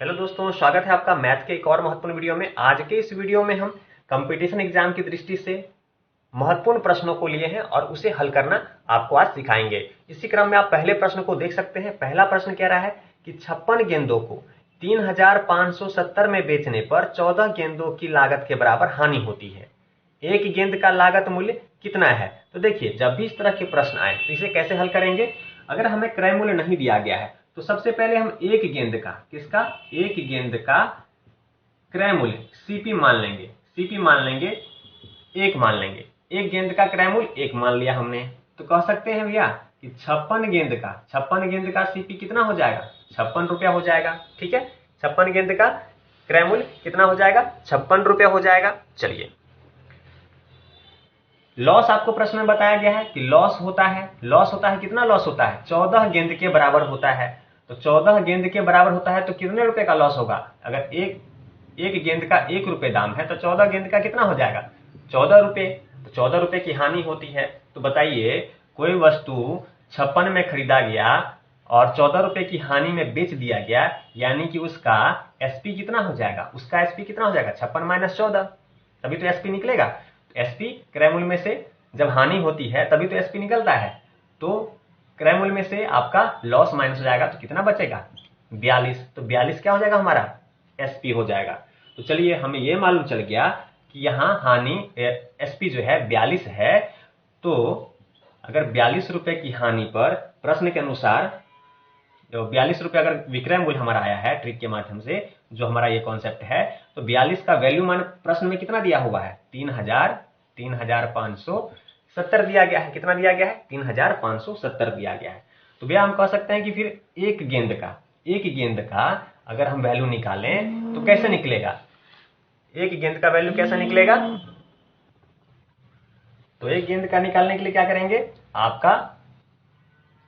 Hello दोस्तों, स्वागत है आपका मैथ के एक और महत्वपूर्ण वीडियो में। आज के इस वीडियो में हम कंपटीशन एग्जाम की दृष्टि से महत्वपूर्ण प्रश्नों को लिए हैं और उसे हल करना आपको आज सिखाएंगे। इसी क्रम में आप पहले प्रश्न को देख सकते हैं। पहला प्रश्न कह रहा है कि 56 गेंदों को 3570 में बेचने पर 14 गेंदों की लागत के बराबर हानि होती है। एक गेंद का लागत मूल्य कितना है? तो देखिए, जब भी इस तरह के प्रश्न आए तो इसे कैसे हल करेंगे। अगर हमें क्रय मूल्य नहीं दिया गया है तो सबसे पहले हम एक गेंद का एक गेंद का क्रय मूल्य सीपी मान लेंगे। सीपी मान लेंगे, एक मान लेंगे। एक गेंद का क्रय मूल्य एक मान लिया हमने, तो कह सकते हैं भैया कि 56 गेंद का सीपी कितना हो जाएगा? 56 रुपया हो जाएगा। ठीक है, 56 गेंद का क्रय मूल्य कितना हो जाएगा? 56 रुपया हो जाएगा। चलिए, लॉस आपको प्रश्न में बताया गया है कि लॉस होता है कितना लॉस होता है? 14 गेंद के बराबर होता है। तो 14 गेंद के बराबर होता है तो कितने रुपए का लॉस होगा? अगर एक गेंद का 1 रुपए दाम है तो 14 गेंद का कितना हो जाएगा? 14 रुपए। तो 14 रुपए की हानि होती है। तो बताइए, कोई वस्तु 56 में खरीदा गया और 14 रुपए की हानि में बेच दिया गया, यानी कि उसका एसपी कितना हो जाएगा? उसका एसपी कितना हो जाएगा? 56 माइनस 14, तभी तो एसपी निकलेगा। एसपी क्रय मूल्य में से जब हानि होती है तभी तो एसपी निकलता है। तो क्रय मूल्य में से आपका लॉस माइनस हो जाएगा तो कितना बचेगा? 42। तो 42 क्या हो जाएगा? हमारा एसपी हो जाएगा। तो चलिए, हमें यह मालूम चल गया कि यहाँ हानि एसपी जो है 42 है। तो अगर 42 रुपए की हानि पर प्रश्न के अनुसार तो 42 रुपये अगर विक्रय मूल्य हमारा आया है ट्रिक के माध्यम से, जो हमारा ये कॉन्सेप्ट है, तो 42 का वैल्यू मान प्रश्न में कितना दिया हुआ है? 3570 दिया गया है। कितना दिया गया है? 3570 दिया गया है। तो भैया हम कह सकते हैं कि फिर एक गेंद का अगर हम वैल्यू निकालें तो कैसे निकलेगा? एक गेंद का वैल्यू कैसे निकलेगा? तो एक गेंद का निकालने के लिए क्या करेंगे? आपका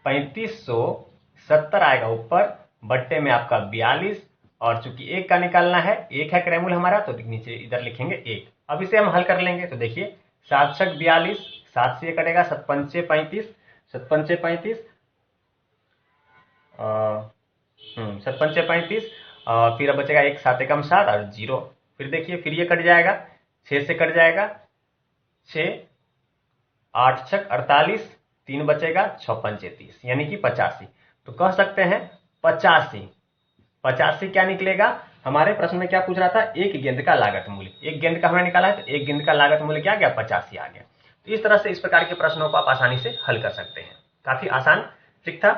3570 आएगा ऊपर, बट्टे में आपका 42, और चूंकि एक का निकालना है, एक है क्रय मूल्य हमारा, तो नीचे इधर लिखेंगे एक। अब इसे हम हल कर लेंगे। तो देखिए, 7 छक 42, 7 से ये कटेगा, 7 पंचे 35, 7 पंचे 35, 7 पंचे 35, फिर अब बचेगा एक, 7 एकम 7 और 0। फिर देखिए, फिर ये कट जाएगा, 6 से कट जाएगा, 6, 8 छक 48, 3 बचेगा, 6 पंचे 30, यानी कि 85। तो कह सकते हैं 85। 85 क्या निकलेगा? हमारे प्रश्न में क्या पूछ रहा था? एक गेंद का लागत मूल्य। एक गेंद का हमने निकाला है, तो एक गेंद का लागत मूल्य क्या आ गया? 85 आ गया। तो इस तरह से इस प्रकार के प्रश्नों को आप आसानी से हल कर सकते हैं। काफी आसान ट्रिक था,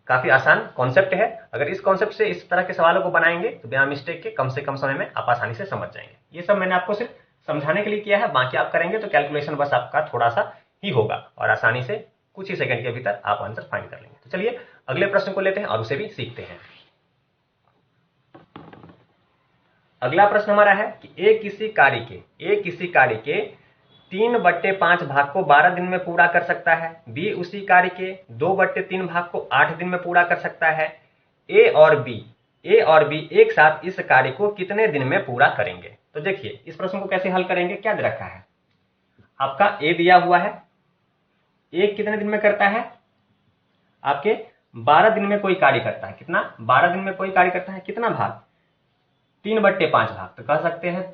काफी आसान कॉन्सेप्ट है। अगर इस कॉन्सेप्ट से इस तरह के सवालों को बनाएंगे तो बिना मिस्टेक के कम से कम समय में आप आसानी से समझ जाएंगे। ये सब मैंने आपको सिर्फ समझाने के लिए किया है, बाकी आप करेंगे तो कैलकुलेशन बस आपका थोड़ा सा ही होगा और आसानी से कुछ ही सेकंड के भीतर आप आंसर फाइंड कर लेंगे। तो चलिए अगले प्रश्न को लेते हैं और उसे भी सीखते हैं। अगला प्रश्न हमारा है कि ए किसी कार्य के 3/5 भाग को 12 दिन में पूरा कर सकता है। बी उसी कार्य के 2/3 भाग को 8 दिन में पूरा कर सकता है। ए और बी एक साथ इस कार्य को कितने दिन में पूरा करेंगे? तो देखिए, इस प्रश्न को कैसे हल करेंगे। क्या दे रखा है? आपका ए दिया हुआ है। ए कितने दिन में करता है? आपके 12 दिन में कोई कार्य करता है। कितना? 12 दिन में कोई कार्य करता है। कितना भाग? 3/5 भाग। तो कह सकते हैं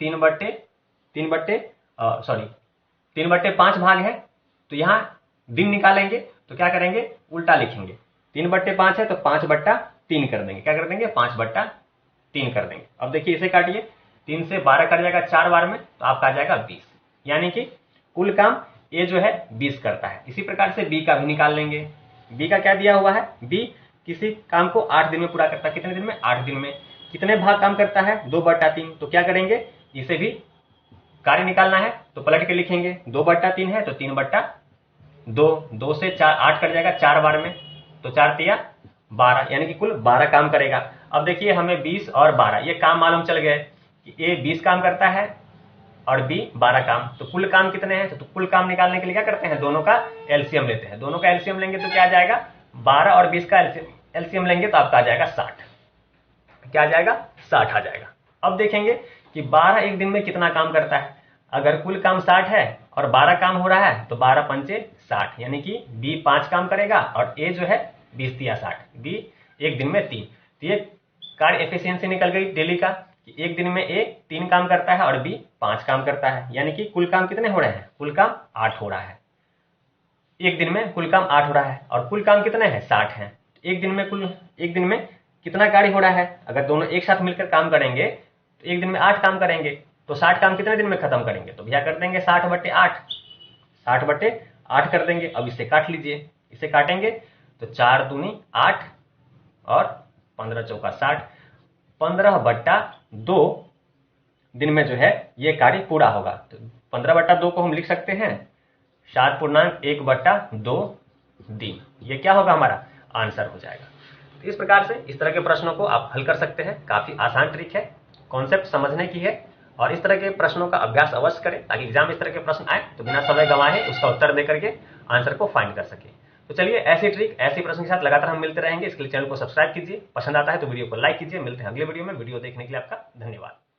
3/5 भाग है। तो यहां दिन निकालेंगे तो क्या करेंगे? उल्टा लिखेंगे। 3/5 है तो 5/3 कर देंगे। क्या कर देंगे? 5/3 कर देंगे। अब देखिए, इसे काटिए, 3 से 12 कट जाएगा 4 बार में, तो आपका आ जाएगा 20, यानी कि कुल काम ए जो है 20 करता है। इसी प्रकार से बी का भी निकाल लेंगे। बी का क्या दिया हुआ है? बी किसी काम को 8 दिन में पूरा करता है। कितने दिन में? 8 दिन में। कितने भाग काम करता है? 2/3। तो क्या करेंगे? इसे भी कार्य निकालना है तो पलट के लिखेंगे। 2/3 है तो 3/2, 2 से 4 8 कट जाएगा 4 बार में, तो 4 तिया 12, यानी कि कुल 12 काम करेगा। अब देखिए, हमें 20 और 12 ये काम मालूम चल गए कि ए 20 काम करता है और बी 12 काम। तो कुल काम कितने हैं? तो कुल काम निकालने के लिए क्या करते हैं? दोनों का एलसीएम लेते हैं। दोनों का एलसीएम लेंगे तो क्या आ जाएगा? 12 और 20 का एलसीएम लेंगे तो आपका आ जाएगा 60। क्या आ जाएगा? 60 आ जाएगा। अब देखेंगे कि 12 एक दिन में कितना काम करता है। अगर कुल काम 60 है और 12 काम हो रहा है तो 12 पंचे 60, यानी कि बी 5 काम करेगा और ए जो है 20 तिया 60। बी एक दिन में 3। तो ये कार्य एफिशिएंसी निकल गई डेली का कि एक दिन में ए 3 काम करता है और बी 5 काम करता है, यानी कि कुल काम कितने हो रहे हैं, कुल काम 8 हो रहा है। एक दिन में कुल काम 8 हो रहा है और कुल काम कितने हैं, 60 हैं। एक दिन में कितना कार्य हो रहा है, अगर दोनों एक साथ मिलकर काम करेंगे तो एक दिन में 8 काम करेंगे, तो 60 काम कितने दिन में खत्म करेंगे, तो भैया कर देंगे 60/8, 60/8 कर देंगे। अब इसे काट लीजिए, इसे काटेंगे तो 4 दूनी 8 और 15 चौका 60, 15/2 दिन में जो है ये कार्य पूरा होगा। तो 15/2 को हम लिख सकते हैं 7.1/2 दिन, ये क्या होगा, हमारा आंसर हो जाएगा। तो इस प्रकार से इस तरह के प्रश्नों को आप हल कर सकते हैं। काफी आसान ट्रिक है, कॉन्सेप्ट समझने की है, और इस तरह के प्रश्नों का अभ्यास अवश्य करें ताकि एग्जाम इस तरह के प्रश्न आए तो बिना समय गंवाए उसका उत्तर देकर के आंसर को फाइंड कर सके। तो चलिए ऐसी ट्रिक, ऐसी प्रश्न के साथ लगातार हम मिलते रहेंगे। इसके लिए चैनल को सब्सक्राइब कीजिए, पसंद आता है तो वीडियो को लाइक कीजिए। मिलते हैं अगले वीडियो में। वीडियो देखने के लिए आपका धन्यवाद।